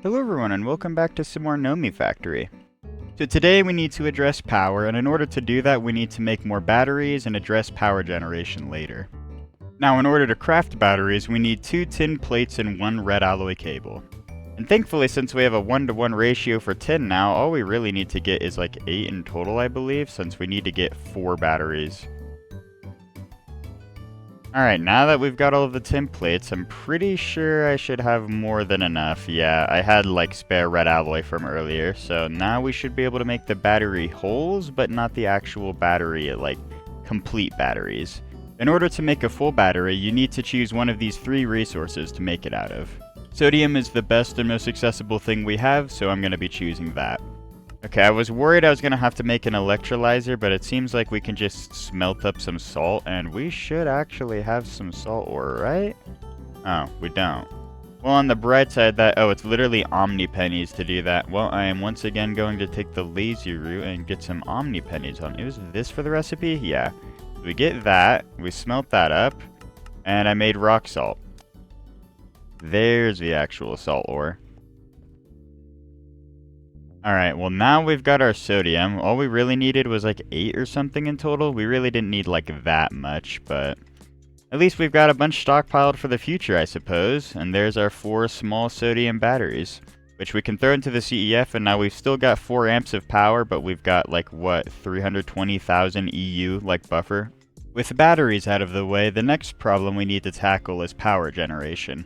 Hello everyone and welcome back to some more Nomifactory. So today we need to address power, and in order to do that we need to make more batteries and address power generation later. Now in order to craft batteries we need 2 tin plates and 1 red alloy cable. And thankfully, since we have a 1-to-1 ratio for tin now, all we really need to get is like 8 in total, I believe, since we need to get 4 batteries. Alright, now that we've got all of the tin plates, I'm pretty sure I should have more than enough. Yeah, I had like spare red alloy from earlier, so now we should be able to make the battery holes, but not the actual battery, like complete batteries. In order to make a full battery, you need to choose one of these 3 resources to make it out of. Sodium is the best and most accessible thing we have, so I'm going to be choosing that. Okay, I was worried I was going to have to make an electrolyzer, but it seems like we can just smelt up some salt, and we should actually have some salt ore, right? Oh, we don't. Well, on the bright side, it's literally omni pennies to do that. Well, I am once again going to take the lazy route and get some omni pennies on. Is this for the recipe? Yeah. We get that, we smelt that up, and I made rock salt. There's the actual salt ore. Alright, well now we've got our sodium. All we really needed was like 8 or something in total. We really didn't need like that much, but at least we've got a bunch stockpiled for the future, I suppose. And there's our 4 small sodium batteries, which we can throw into the CEF, and now we've still got 4 amps of power, but we've got like, what, 320,000 EU like buffer? With batteries out of the way, the next problem we need to tackle is power generation.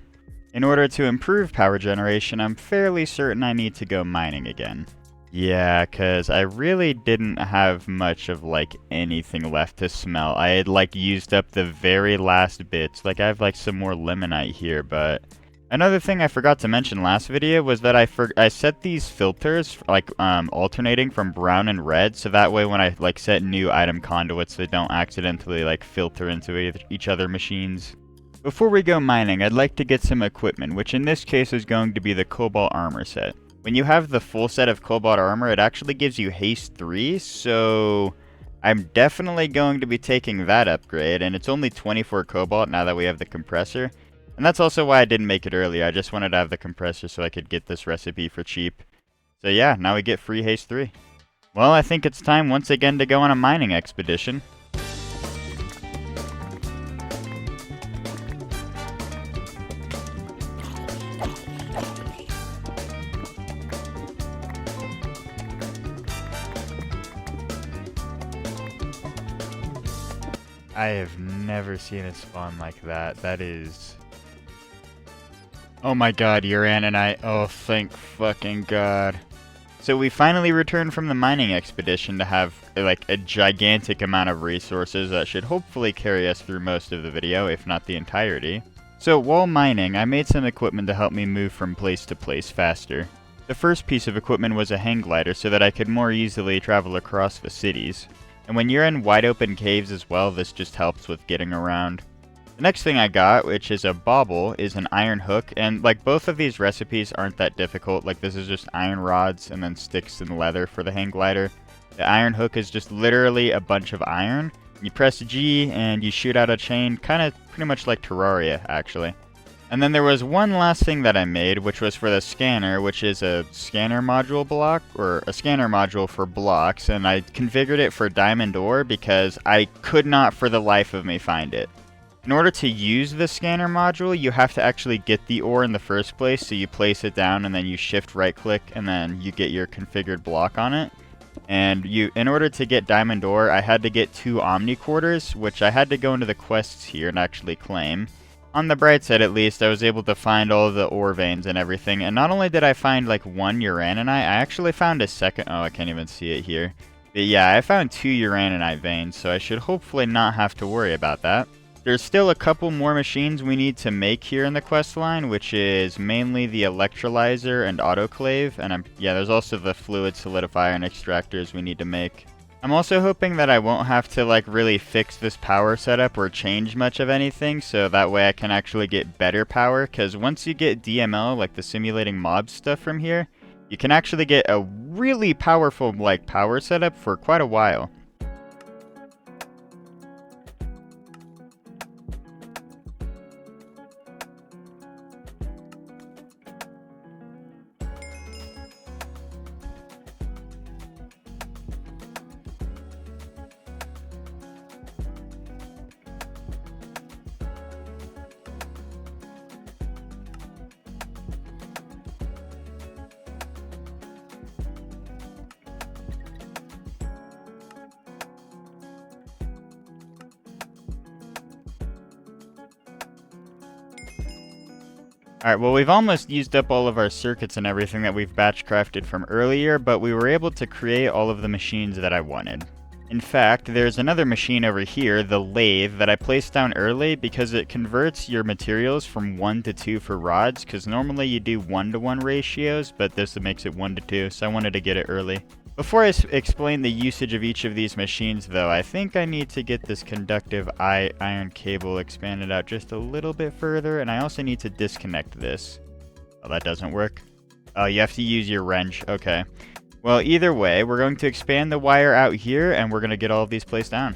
In order to improve power generation, I'm fairly certain I need to go mining again. Yeah, cause I really didn't have much of like anything left to smelt. I had like used up the very last bits. Like I have like some more limonite here, but another thing I forgot to mention last video was that I set these filters like alternating from brown and red, so that way when I like set new item conduits they don't accidentally like filter into each other machines. Before we go mining, I'd like to get some equipment, which in this case is going to be the Cobalt Armor set. When you have the full set of Cobalt Armor, it actually gives you Haste 3, so I'm definitely going to be taking that upgrade, and it's only 24 Cobalt now that we have the compressor. And that's also why I didn't make it earlier, I just wanted to have the compressor so I could get this recipe for cheap. So yeah, now we get free Haste 3. Well, I think it's time once again to go on a mining expedition. I have never seen it spawn like that. That is... Oh my god, Uranite. Oh, thank fucking god. So we finally returned from the mining expedition to have like a gigantic amount of resources that should hopefully carry us through most of the video, if not the entirety. So while mining, I made some equipment to help me move from place to place faster. The first piece of equipment was a hang glider so that I could more easily travel across the cities. And when you're in wide open caves as well, this just helps with getting around. The next thing I got, which is a bauble, is an iron hook, and like both of these recipes aren't that difficult. Like this is just iron rods and then sticks and leather for the hang glider. The iron hook is just literally a bunch of iron. You press G and you shoot out a chain, kind of pretty much like Terraria actually. And then there was one last thing that I made, which was for the scanner, which is a scanner module block, or a scanner module for blocks, and I configured it for diamond ore because I could not for the life of me find it. In order to use the scanner module, you have to actually get the ore in the first place, so you place it down and then you shift right click and then you get your configured block on it. And in order to get diamond ore, I had to get 2 omni quarters, which I had to go into the quests here and actually claim. On the bright side, at least, I was able to find all of the ore veins and everything, and not only did I find, like, 1 uraninite, I actually found a second... Oh, I can't even see it here. But yeah, I found 2 uraninite veins, so I should hopefully not have to worry about that. There's still a couple more machines we need to make here in the quest line, which is mainly the electrolyzer and autoclave, and there's also the fluid solidifier and extractors we need to make. I'm also hoping that I won't have to like really fix this power setup or change much of anything, so that way I can actually get better power, because once you get DML, like the simulating mob stuff from here, you can actually get a really powerful like power setup for quite a while. Alright, well we've almost used up all of our circuits and everything that we've batch crafted from earlier, but we were able to create all of the machines that I wanted. In fact, there's another machine over here, the lathe, that I placed down early because it converts your materials from 1 to 2 for rods, because normally you do 1-to-1 ratios, but this makes it 1 to 2, so I wanted to get it early. Before I explain the usage of each of these machines though, I think I need to get this conductive iron cable expanded out just a little bit further, and I also need to disconnect this. Oh, that doesn't work. Oh, you have to use your wrench, okay. Well, either way, we're going to expand the wire out here, and we're going to get all of these placed down.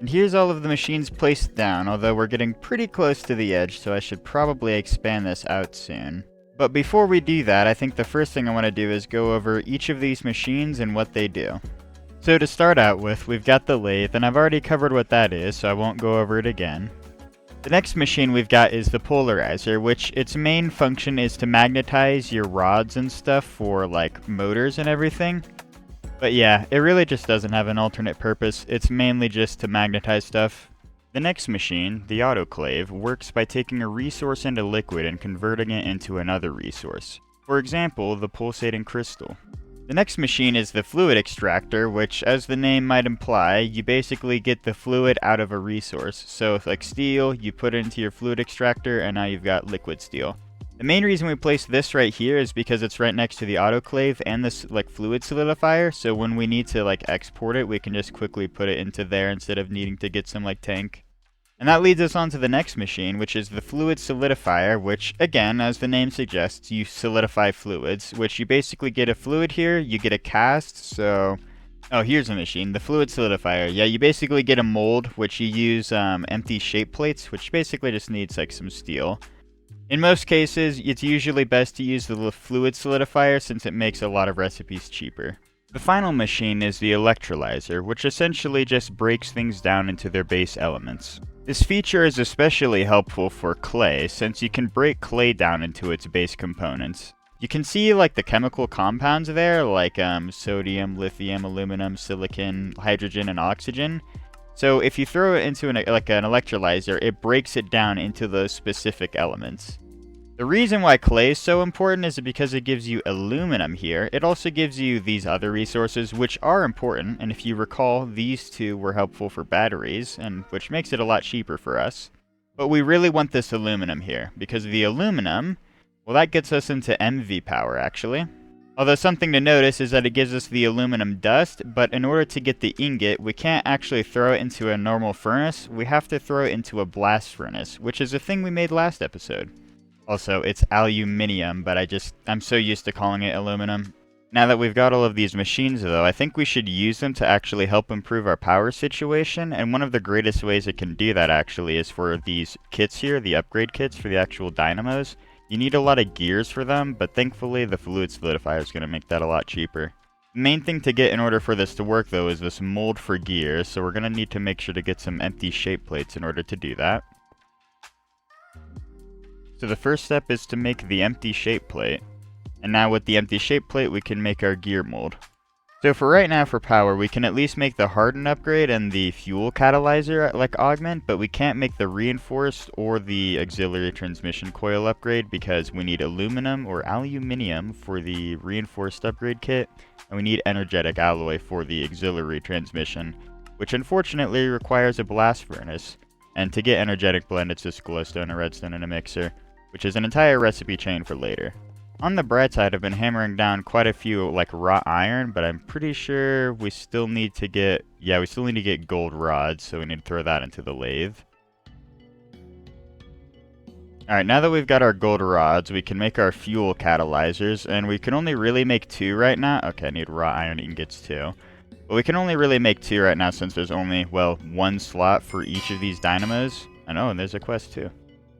And here's all of the machines placed down, although we're getting pretty close to the edge, so I should probably expand this out soon. But before we do that, I think the first thing I want to do is go over each of these machines and what they do. So to start out with, we've got the lathe, and I've already covered what that is, so I won't go over it again. The next machine we've got is the polarizer, which its main function is to magnetize your rods and stuff for like motors and everything. But yeah, it really just doesn't have an alternate purpose. It's mainly just to magnetize stuff. The next machine, the autoclave, works by taking a resource into liquid and converting it into another resource. For example, the pulsating crystal. The next machine is the fluid extractor, which, as the name might imply, you basically get the fluid out of a resource. So if like steel, you put it into your fluid extractor, and now you've got liquid steel. The main reason we place this right here is because it's right next to the autoclave and this like fluid solidifier, so when we need to like export it, we can just quickly put it into there instead of needing to get some like tank. And that leads us on to the next machine, which is the fluid solidifier, which, again, as the name suggests, you solidify fluids, which you basically get a fluid here, you get a cast, so... Oh, here's a machine, the fluid solidifier. Yeah, you basically get a mold, which you use empty shape plates, which basically just needs, like, some steel. In most cases, it's usually best to use the fluid solidifier since it makes a lot of recipes cheaper. The final machine is the electrolyzer, which essentially just breaks things down into their base elements. This feature is especially helpful for clay, since you can break clay down into its base components. You can see like the chemical compounds there, like sodium, lithium, aluminum, silicon, hydrogen, and oxygen. So if you throw it into an electrolyzer, it breaks it down into those specific elements. The reason why clay is so important is because it gives you aluminum here. It also gives you these other resources, which are important, and if you recall, these two were helpful for batteries, and which makes it a lot cheaper for us. But we really want this aluminum here, because the aluminum, well, that gets us into MV power, actually. Although something to notice is that it gives us the aluminum dust, but in order to get the ingot, we can't actually throw it into a normal furnace. We have to throw it into a blast furnace, which is a thing we made last episode. Also, it's aluminium, but I'm so used to calling it aluminum. Now that we've got all of these machines though, I think we should use them to actually help improve our power situation, and one of the greatest ways it can do that actually is for these kits here, the upgrade kits for the actual dynamos. You need a lot of gears for them, but thankfully the fluid solidifier is going to make that a lot cheaper. The main thing to get in order for this to work though is this mold for gears, so we're going to need to make sure to get some empty shape plates in order to do that. So the first step is to make the empty shape plate. And now with the empty shape plate, we can make our gear mold. So for right now for power, we can at least make the harden upgrade and the fuel catalyzer like augment, but we can't make the reinforced or the auxiliary transmission coil upgrade because we need aluminum or aluminium for the reinforced upgrade kit, and we need energetic alloy for the auxiliary transmission, which unfortunately requires a blast furnace. And to get energetic blend, it's just glowstone, a redstone, and a mixer, which is an entire recipe chain for later. On the bright side, I've been hammering down quite a few like wrought iron, but I'm pretty sure we still need to get, gold rods, so we need to throw that into the lathe. Alright, now that we've got our gold rods, we can make our fuel catalyzers, and we can only really make 2 right now. Okay, I need wrought iron ingots too. But we can only really make 2 right now since there's only, well, 1 slot for each of these dynamos. And there's a quest too.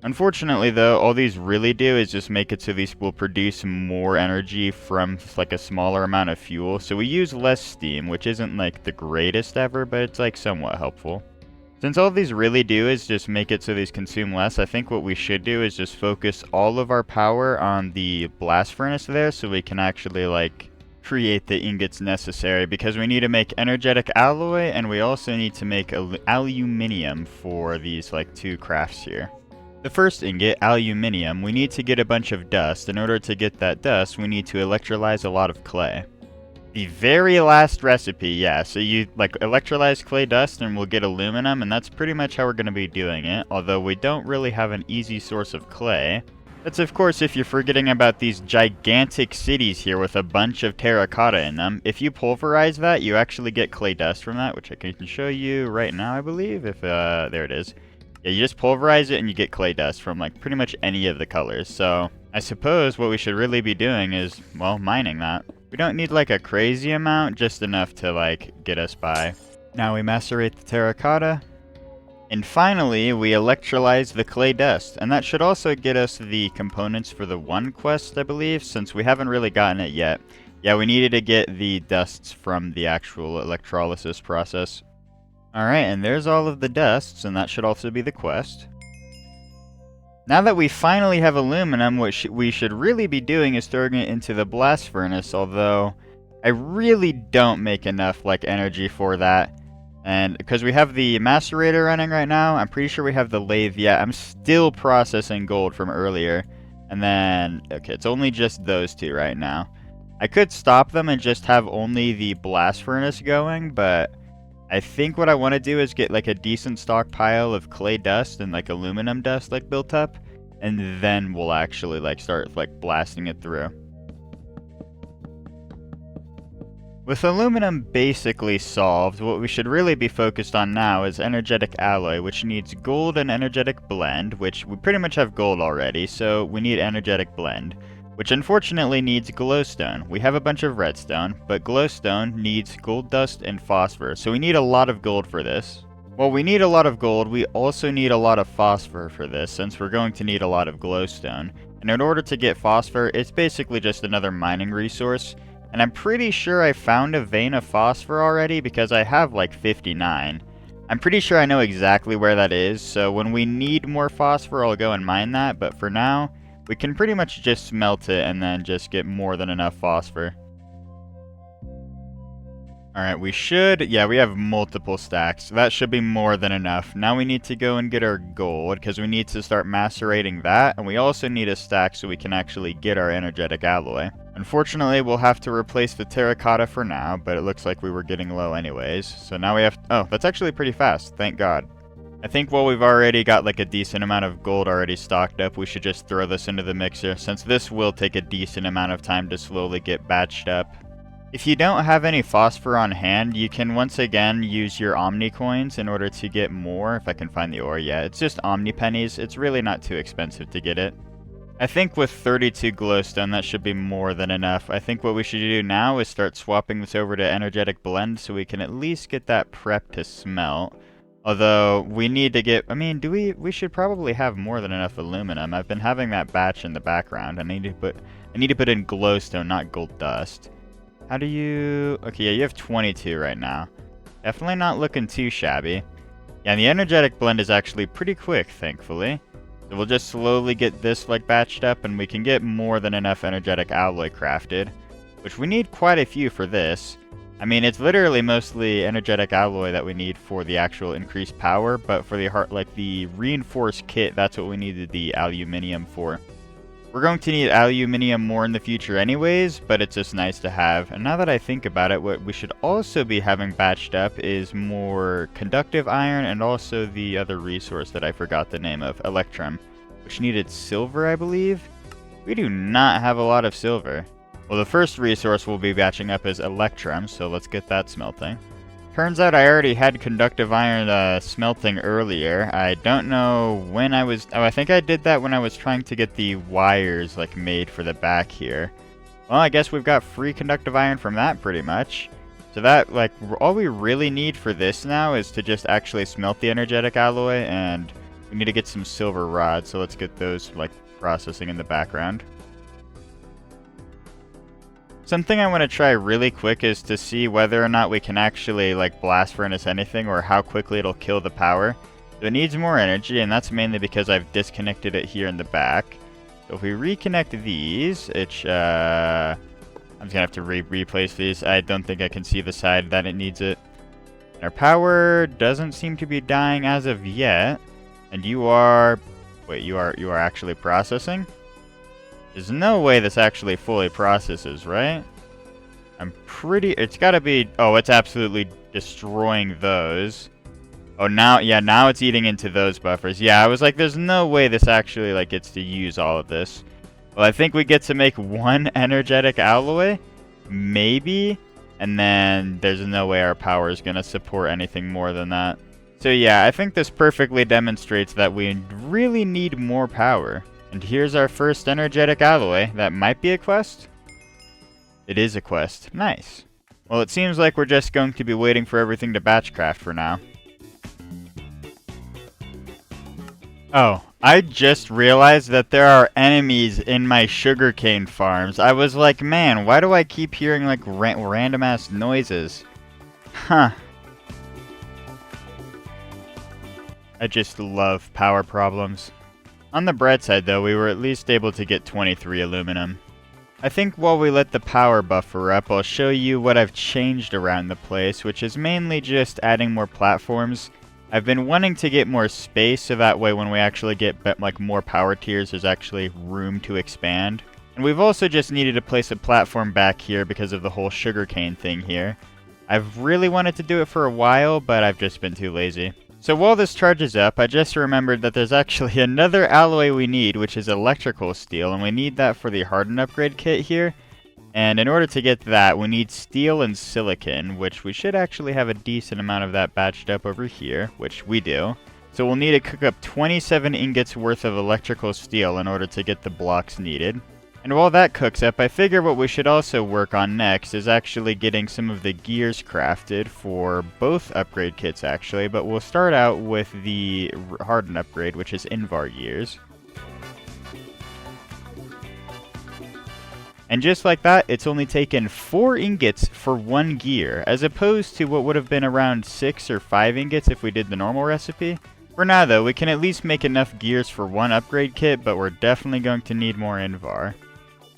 Unfortunately though, all these really do is just make it so these will produce more energy from like a smaller amount of fuel. So we use less steam, which isn't like the greatest ever, but it's like somewhat helpful. Since all these really do is just make it so these consume less, I think what we should do is just focus all of our power on the blast furnace there so we can actually like create the ingots necessary, because we need to make energetic alloy, and we also need to make aluminium for these like 2 crafts here. The first ingot, aluminium, we need to get a bunch of dust. In order to get that dust, we need to electrolyze a lot of clay. The very last recipe, yeah, so you like electrolyze clay dust and we'll get aluminum, and that's pretty much how we're going to be doing it, although we don't really have an easy source of clay. That's of course if you're forgetting about these gigantic cities here with a bunch of terracotta in them. If you pulverize that, you actually get clay dust from that, which I can show you right now, I believe, if, there it is. Yeah, you just pulverize it and you get clay dust from like pretty much any of the colors, so I suppose what we should really be doing is, well, mining that. We don't need like a crazy amount, just enough to like get us by. Now we macerate the terracotta. And finally, we electrolyze the clay dust. And that should also get us the components for the 1 quest, I believe, since we haven't really gotten it yet. Yeah, we needed to get the dusts from the actual electrolysis process. Alright, and there's all of the dusts, and that should also be the quest. Now that we finally have aluminum, what we should really be doing is throwing it into the blast furnace, although I really don't make enough like energy for that. And because we have the macerator running right now, I'm pretty sure we have the lathe yet. I'm still processing gold from earlier. And then, okay, it's only just those 2 right now. I could stop them and just have only the blast furnace going, but I think what I want to do is get like a decent stockpile of clay dust and like aluminum dust like built up, and then we'll actually like start like blasting it through. With aluminum basically solved, what we should really be focused on now is energetic alloy, which needs gold and energetic blend, which we pretty much have gold already, so we need energetic blend, which unfortunately needs glowstone. We have a bunch of redstone, but glowstone needs gold dust and phosphor, so we need a lot of gold for this. Well, we need a lot of gold, we also need a lot of phosphor for this, since we're going to need a lot of glowstone. And in order to get phosphor, it's basically just another mining resource, and I'm pretty sure I found a vein of phosphor already, because I have like 59. I'm pretty sure I know exactly where that is, so when we need more phosphor, I'll go and mine that, but for now, we can pretty much just smelt it and then just get more than enough phosphor. Alright, we have multiple stacks, so that should be more than enough. Now we need to go and get our gold, because we need to start macerating that, and we also need a stack so we can actually get our energetic alloy. Unfortunately, we'll have to replace the terracotta for now, but it looks like we were getting low anyways. So now we have... Oh, that's actually pretty fast, thank God. I think while we've already got like a decent amount of gold already stocked up, we should just throw this into the mixer, since this will take a decent amount of time to slowly get batched up. If you don't have any phosphor on hand, you can once again use your Omni coins in order to get more, if I can find the ore yet. It's just Omni pennies, it's really not too expensive to get it. I think with 32 glowstone that should be more than enough. I think what we should do now is start swapping this over to energetic blend so we can at least get that prep to smelt. Although, we need to get... I mean, we should probably have more than enough aluminum. I've been having that batch in the background. I need to put in glowstone, not gold dust. How do you... Okay, yeah, you have 22 right now. Definitely not looking too shabby. Yeah, and the energetic blend is actually pretty quick, thankfully. So we'll just slowly get this, like, batched up, and we can get more than enough energetic alloy crafted. Which we need quite a few for this. I mean, it's literally mostly energetic alloy that we need for the actual increased power, but for the reinforced kit, that's what we needed the aluminium for. We're going to need aluminium more in the future anyways, but it's just nice to have. And now that I think about it, what we should also be having batched up is more conductive iron and also the other resource that I forgot the name of, electrum, which needed silver, I believe. We do not have a lot of silver. Well, the first resource we'll be batching up is electrum, so let's get that smelting. Turns out I already had conductive iron smelting earlier. I don't know when I was... Oh, I think I did that when I was trying to get the wires, like, made for the back here. Well, I guess we've got free conductive iron from that, pretty much. So that, like, all we really need for this now is to just actually smelt the energetic alloy, and we need to get some silver rods, so let's get those, like, processing in the background. Something I want to try really quick is to see whether or not we can actually, like, blast furnace anything or how quickly it'll kill the power. So it needs more energy, and that's mainly because I've disconnected it here in the back. So if we reconnect these, it's, I'm just gonna have to replace these. I don't think I can see the side that it needs it. Our power doesn't seem to be dying as of yet. And you are... Wait, you are actually processing? There's no way this actually fully processes, right? I'm pretty... It's gotta be... Oh, it's absolutely destroying those. Oh, now... Yeah, now it's eating into those buffers. Yeah, I was like, there's no way this actually, like, gets to use all of this. Well, I think we get to make one energetic alloy. Maybe. And then there's no way our power is gonna support anything more than that. So yeah, I think this perfectly demonstrates that we really need more power. And here's our first energetic alloy. That might be a quest? It is a quest. Nice. Well, it seems like we're just going to be waiting for everything to batchcraft for now. Oh, I just realized that there are enemies in my sugarcane farms. I was like, man, why do I keep hearing like random ass noises? Huh. I just love power problems. On the bright side though, we were at least able to get 23 aluminum. I think while we let the power buffer up, I'll show you what I've changed around the place, which is mainly just adding more platforms. I've been wanting to get more space so that way when we actually get like more power tiers, there's actually room to expand. And we've also just needed to place a platform back here because of the whole sugarcane thing here. I've really wanted to do it for a while, but I've just been too lazy. So while this charges up, I just remembered that there's actually another alloy we need, which is electrical steel, and we need that for the harden upgrade kit here. And in order to get that, we need steel and silicon, which we should actually have a decent amount of that batched up over here, which we do. So we'll need to cook up 27 ingots worth of electrical steel in order to get the blocks needed. And while that cooks up, I figure what we should also work on next is actually getting some of the gears crafted for both upgrade kits actually, but we'll start out with the harden upgrade, which is Invar gears. And just like that, it's only taken 4 ingots for 1 gear, as opposed to what would have been around 6 or 5 ingots if we did the normal recipe. For now though, we can at least make enough gears for 1 upgrade kit, but we're definitely going to need more Invar.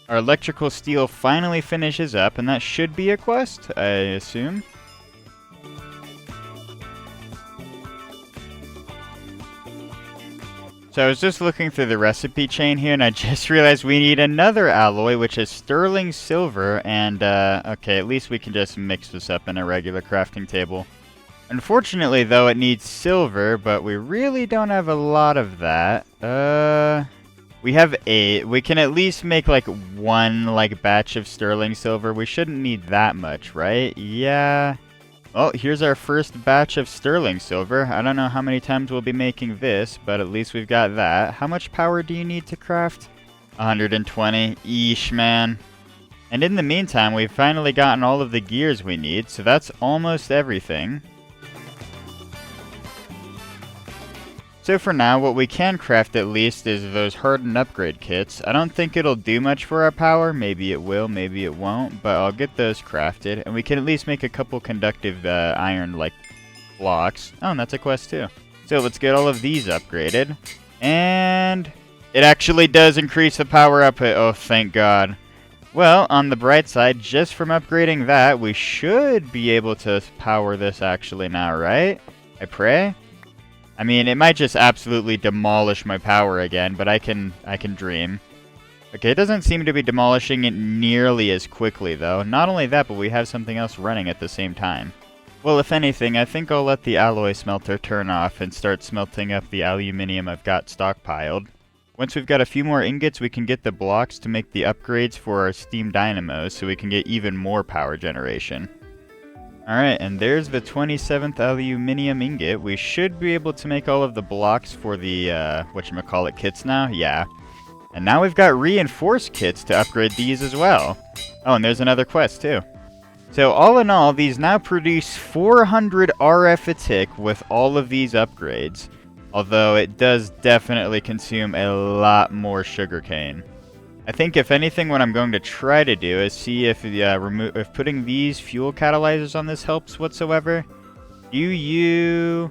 Our electrical steel finally finishes up, and that should be a quest, I assume. So I was just looking through the recipe chain here, and I just realized we need another alloy, which is sterling silver, and, okay, at least we can just mix this up in a regular crafting table. Unfortunately, though, it needs silver, but we really don't have a lot of that. We have 8. We can at least make, like, 1, like, batch of sterling silver. We shouldn't need that much, right? Yeah. Well, here's our first batch of sterling silver. I don't know how many times we'll be making this, but at least we've got that. How much power do you need to craft? 120. Eesh, man. And in the meantime, we've finally gotten all of the gears we need, so that's almost everything. So for now, what we can craft at least is those hardened upgrade kits. I don't think it'll do much for our power. Maybe it will, maybe it won't, but I'll get those crafted. And we can at least make a couple conductive iron, like, blocks. Oh, and that's a quest too. So let's get all of these upgraded. And it actually does increase the power output. Oh, thank God. Well, on the bright side, just from upgrading that, we should be able to power this actually now, right? I pray? I mean, it might just absolutely demolish my power again, but I can dream. Okay, it doesn't seem to be demolishing it nearly as quickly, though. Not only that, but we have something else running at the same time. Well, if anything, I think I'll let the alloy smelter turn off and start smelting up the aluminium I've got stockpiled. Once we've got a few more ingots, we can get the blocks to make the upgrades for our steam dynamos so we can get even more power generation. Alright, and there's the 27th aluminium ingot. We should be able to make all of the blocks for the, whatchamacallit kits now? Yeah. And now we've got reinforced kits to upgrade these as well. Oh, and there's another quest too. So all in all, these now produce 400 RF a tick with all of these upgrades. Although it does definitely consume a lot more sugarcane. I think if anything, what I'm going to try to do is see if if putting these fuel catalyzers on this helps whatsoever. Okay,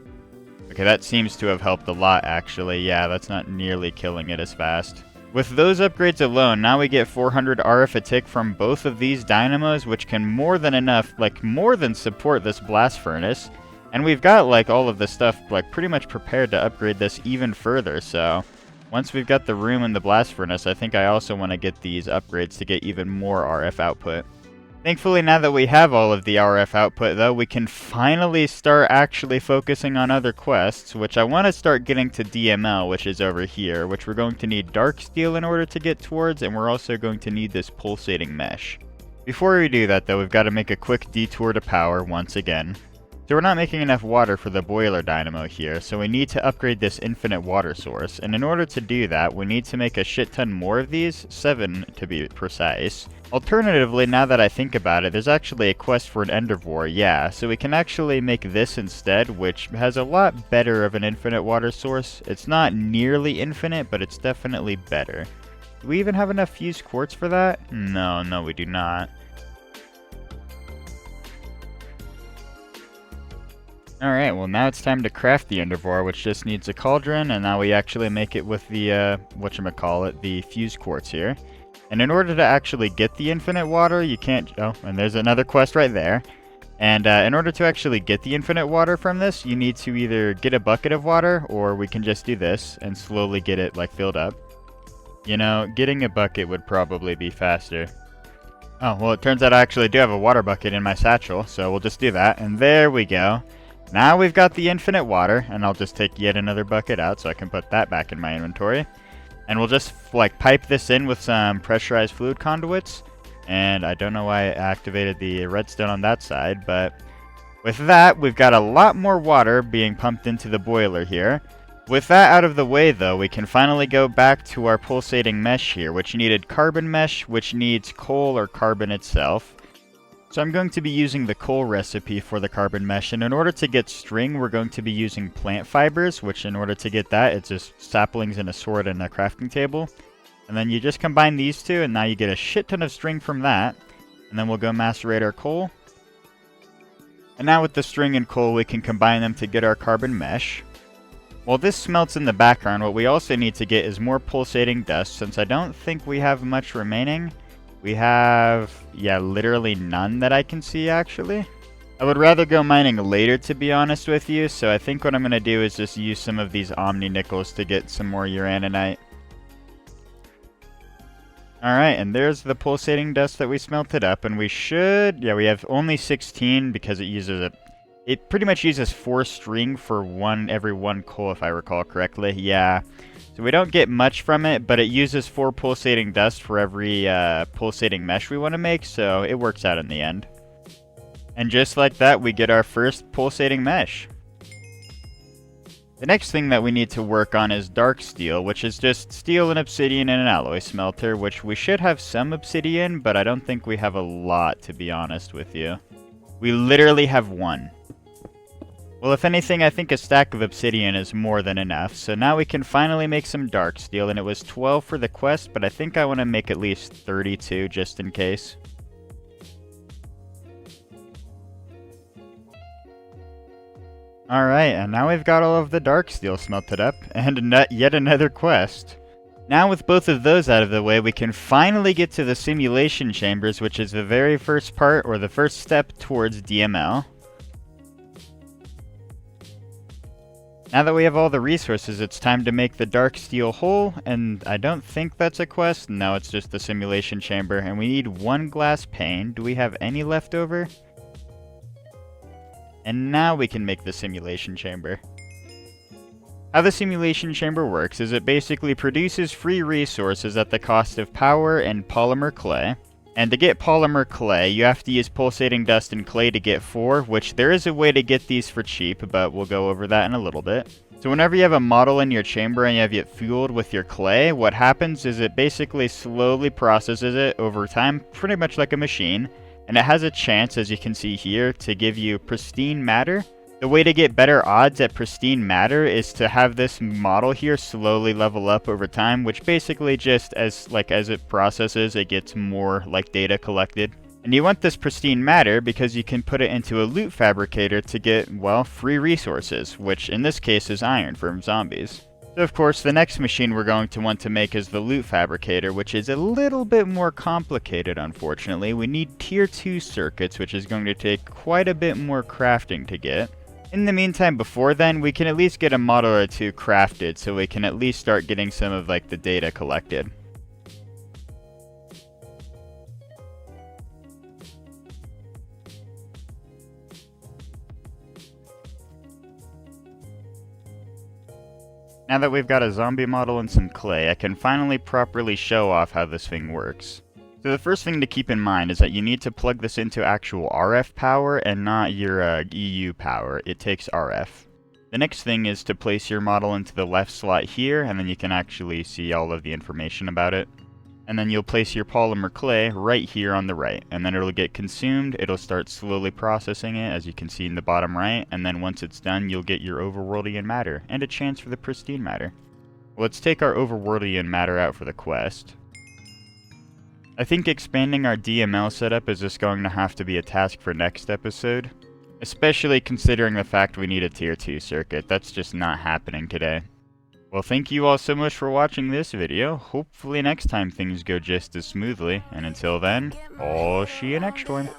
that seems to have helped a lot, actually. Yeah, that's not nearly killing it as fast. With those upgrades alone, now we get 400 RF a tick from both of these dynamos, which can more than support this blast furnace. And we've got like all of the stuff like pretty much prepared to upgrade this even further, so once we've got the room in the blast furnace, I think I also want to get these upgrades to get even more RF output. Thankfully, now that we have all of the RF output, though, we can finally start actually focusing on other quests, which I want to start getting to DML, which is over here, which we're going to need dark steel in order to get towards, and we're also going to need this pulsating mesh. Before we do that, though, we've got to make a quick detour to power once again. So we're not making enough water for the boiler dynamo here, so we need to upgrade this infinite water source, and in order to do that, we need to make a shit ton more of these, 7 to be precise. Alternatively, now that I think about it, there's actually a quest for an Endervore, yeah, so we can actually make this instead, which has a lot better of an infinite water source. It's not nearly infinite, but it's definitely better. Do we even have enough fused quartz for that? No, we do not. Alright, well now it's time to craft the Endervore, which just needs a cauldron, and now we actually make it with the, the fused quartz here. And in order to actually get the infinite water, you can't, oh, and there's another quest right there. And in order to actually get the infinite water from this, you need to either get a bucket of water, or we can just do this and slowly get it, like, filled up. You know, getting a bucket would probably be faster. Oh, well it turns out I actually do have a water bucket in my satchel, so we'll just do that, and there we go. Now we've got the infinite water, and I'll just take yet another bucket out so I can put that back in my inventory. And we'll just, like, pipe this in with some pressurized fluid conduits. And I don't know why I activated the redstone on that side, but with that, we've got a lot more water being pumped into the boiler here. With that out of the way, though, we can finally go back to our pulsating mesh here, which needed carbon mesh, which needs coal or carbon itself. So I'm going to be using the coal recipe for the carbon mesh, and in order to get string, we're going to be using plant fibers, which in order to get that, it's just saplings and a sword and a crafting table. And then you just combine these two, and now you get a shit ton of string from that. And then we'll go macerate our coal. And now with the string and coal, we can combine them to get our carbon mesh. While this smelts in the background, what we also need to get is more pulsating dust, since I don't think we have much remaining. We have, yeah, literally none that I can see, actually. I would rather go mining later, to be honest with you, so I think what I'm going to do is just use some of these Omni Nickels to get some more uraninite. Alright, and there's the pulsating dust that we smelted up, and we should, yeah, we have only 16 because it pretty much uses 4 string for every 1 coal, if I recall correctly, yeah. So we don't get much from it, but it uses 4 pulsating dust for every pulsating mesh we want to make, so it works out in the end. And just like that, we get our first pulsating mesh. The next thing that we need to work on is dark steel, which is just steel and obsidian in an alloy smelter, which we should have some obsidian, but I don't think we have a lot, to be honest with you. We literally have 1. Well, if anything, I think a stack of obsidian is more than enough, so now we can finally make some dark steel, and it was 12 for the quest, but I think I want to make at least 32 just in case. Alright, and now we've got all of the dark steel smelted up, and yet another quest. Now with both of those out of the way, we can finally get to the simulation chambers, which is the very first part, or the first step towards DML. Now that we have all the resources, it's time to make the dark steel hole, and I don't think that's a quest. No, it's just the simulation chamber, and we need 1 glass pane. Do we have any left over? And now we can make the simulation chamber. How the simulation chamber works is it basically produces free resources at the cost of power and polymer clay. And to get polymer clay, you have to use pulsating dust and clay to get 4, which there is a way to get these for cheap, but we'll go over that in a little bit. So whenever you have a model in your chamber and you have it fueled with your clay, what happens is it basically slowly processes it over time, pretty much like a machine, and it has a chance, as you can see here, to give you pristine matter. The way to get better odds at pristine matter is to have this model here slowly level up over time, which basically just as it processes, it gets more data collected. And you want this pristine matter because you can put it into a loot fabricator to get, well, free resources, which in this case is iron from zombies. So of course, the next machine we're going to want to make is the loot fabricator, which is a little bit more complicated, unfortunately. We need tier 2 circuits, which is going to take quite a bit more crafting to get. In the meantime, before then, we can at least get a model or two crafted, so we can at least start getting some of like the data collected. Now that we've got a zombie model and some clay, I can finally properly show off how this thing works. So the first thing to keep in mind is that you need to plug this into actual RF power and not your EU power. It takes RF. The next thing is to place your model into the left slot here, and then you can actually see all of the information about it. And then you'll place your polymer clay right here on the right, and then it'll get consumed. It'll start slowly processing it, as you can see in the bottom right, and then once it's done, you'll get your overworldian matter, and a chance for the pristine matter. Let's take our overworldian matter out for the quest. I think expanding our DML setup is just going to have to be a task for next episode, especially considering the fact we need a tier 2 circuit. That's just not happening today. Well, thank you all so much for watching this video. Hopefully next time things go just as smoothly, and until then, I'll see you next one.